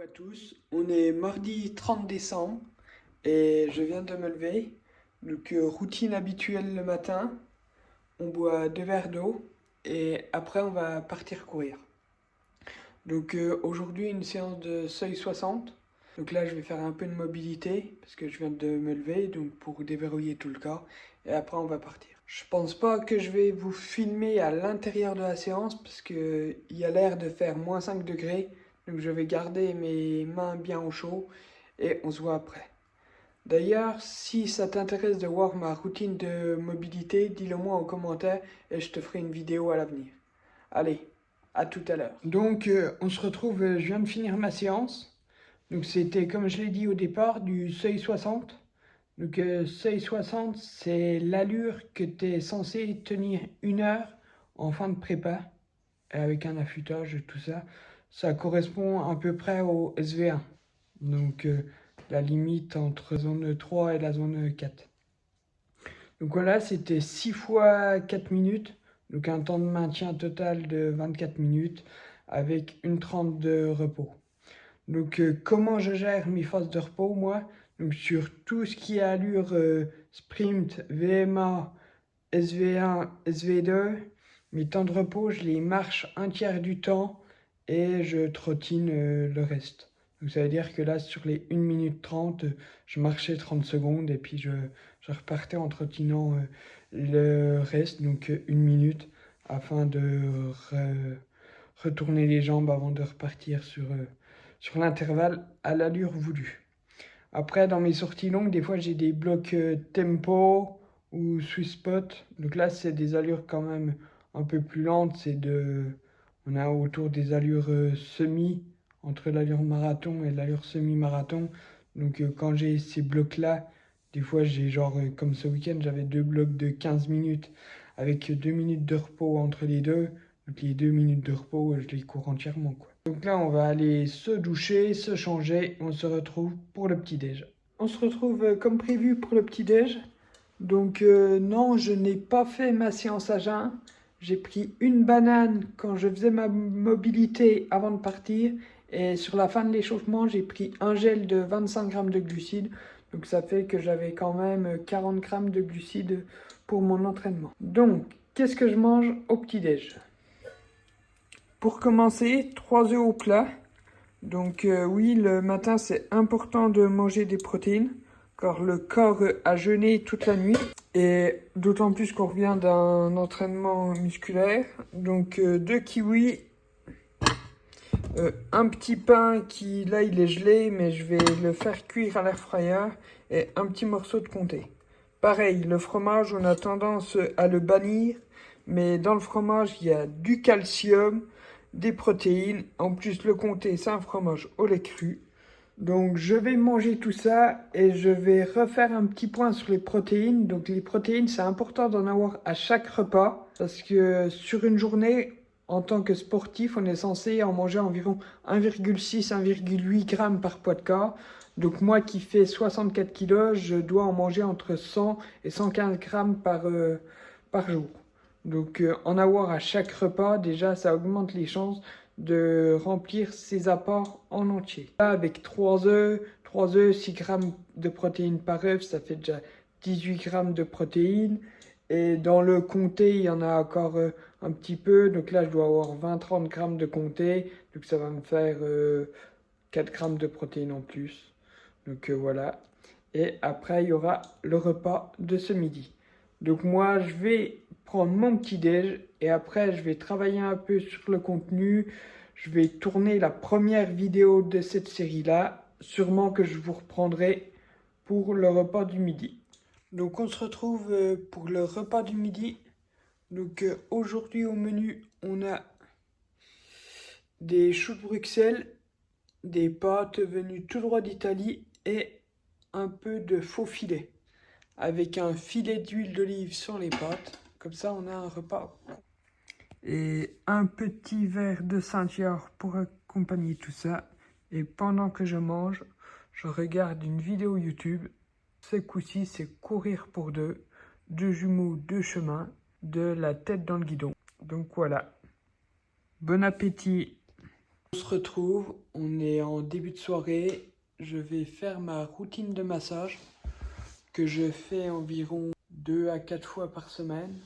à tous, on est mardi 30 décembre et je viens de me lever. Donc routine habituelle le matin, on boit 2 verres d'eau et après on va partir courir. Donc aujourd'hui une séance de seuil 60. Donc là je vais faire un peu de mobilité parce que je viens de me lever donc pour déverrouiller tout le corps et après on va partir. Je pense pas que je vais vous filmer à l'intérieur de la séance parce que il y a l'air de faire moins 5 degrés. Donc je vais garder mes mains bien au chaud et on se voit après. D'ailleurs, si ça t'intéresse de voir ma routine de mobilité, dis-le moi en commentaire et je te ferai une vidéo à l'avenir. Allez, à tout à l'heure. Donc on se retrouve, je viens de finir ma séance. Donc c'était, comme je l'ai dit au départ, du seuil 60. Donc seuil 60, c'est l'allure que tu es censé tenir 1 heure en fin de prépa, avec un affûtage, tout ça. Ça correspond à peu près au SV1. Donc la limite entre zone 3 et la zone 4. Donc voilà, c'était 6 fois 4 minutes. Donc un temps de maintien total de 24 minutes avec 1:30 de repos. Donc comment je gère mes phases de repos, moi? Donc sur tout ce qui est allure sprint, VMA, SV1, SV2, mes temps de repos, je les marche un tiers du temps et je trottine le reste. Donc ça veut dire que là, sur les 1 minute 30, je marchais 30 secondes et puis je repartais en trottinant le reste, donc 1 minute, afin de retourner les jambes avant de repartir sur l'intervalle à l'allure voulue. Après, dans mes sorties longues, des fois j'ai des blocs tempo ou sweet spot. Donc là, c'est des allures quand même un peu plus lentes. On a autour des allures semi, entre l'allure marathon et l'allure semi-marathon. Donc quand j'ai ces blocs-là, des fois j'ai genre, comme ce week-end, j'avais 2 blocs de 15 minutes avec 2 minutes de repos entre les deux. Donc les 2 minutes de repos, je les cours entièrement, quoi. Donc là, on va aller se doucher, se changer. On se retrouve pour le petit-déj. On se retrouve comme prévu pour le petit-déj. Donc non, je n'ai pas fait ma séance à jeun. J'ai pris une banane quand je faisais ma mobilité avant de partir. Et sur la fin de l'échauffement, j'ai pris un gel de 25 grammes de glucides. Donc ça fait que j'avais quand même 40 grammes de glucides pour mon entraînement. Donc, qu'est-ce que je mange au petit-déj? Pour commencer, 3 œufs au plat. Donc oui, le matin, c'est important de manger des protéines, car le corps a jeûné toute la nuit. Et d'autant plus qu'on revient d'un entraînement musculaire. Donc 2 kiwis, un petit pain qui, là, il est gelé, mais je vais le faire cuire à l'air fryer. Et un petit morceau de comté. Pareil, le fromage, on a tendance à le bannir. Mais dans le fromage, il y a du calcium, des protéines. En plus, le comté, c'est un fromage au lait cru. Donc, je vais manger tout ça et je vais refaire un petit point sur les protéines. Donc, les protéines, c'est important d'en avoir à chaque repas. Parce que sur une journée, en tant que sportif, on est censé en manger environ 1,6-1,8 grammes par poids de corps. Donc moi qui fais 64 kilos, je dois en manger entre 100 et 115 grammes par jour. Donc en avoir à chaque repas, déjà ça augmente les chances de remplir ses apports en entier. Là avec 3 œufs, 6 grammes de protéines par œuf, ça fait déjà 18 grammes de protéines. Et dans le comté, il y en a encore un petit peu. Donc là, je dois avoir 20-30 grammes de comté. Donc ça va me faire 4 grammes de protéines en plus. Donc voilà. Et après, il y aura le repas de ce midi. Donc moi, je vais prendre mon petit-déj. Et après, je vais travailler un peu sur le contenu. Je vais tourner la première vidéo de cette série-là. Sûrement que je vous reprendrai pour le repas du midi. Donc on se retrouve pour le repas du midi. Donc aujourd'hui au menu, on a des choux de Bruxelles, des pâtes venues tout droit d'Italie et un peu de faux filet. Avec un filet d'huile d'olive sur les pâtes. Comme ça, on a un repas. Et un petit verre de Saint-Dior pour accompagner tout ça. Et pendant que je mange, je regarde une vidéo YouTube. Ce coup-ci, c'est courir pour deux jumeaux, 2 chemins, de la tête dans le guidon. Donc voilà. Bon appétit! On se retrouve, on est en début de soirée. Je vais faire ma routine de massage que je fais environ 2 à 4 fois par semaine.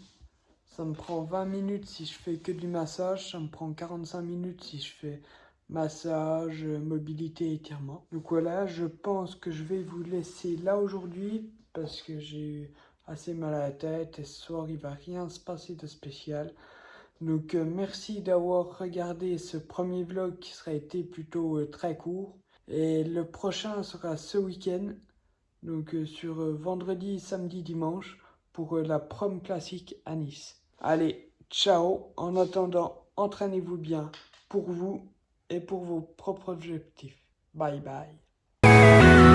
Ça me prend 20 minutes si je fais que du massage, ça me prend 45 minutes si je fais massage, mobilité, étirement. Donc voilà, je pense que je vais vous laisser là aujourd'hui parce que j'ai eu assez mal à la tête et ce soir il va rien se passer de spécial. Donc merci d'avoir regardé ce premier vlog qui sera été plutôt très court. Et le prochain sera ce week-end, donc sur vendredi, samedi, dimanche, pour la prom classique à Nice. Allez, ciao. En attendant, entraînez-vous bien pour vous et pour vos propres objectifs. Bye bye.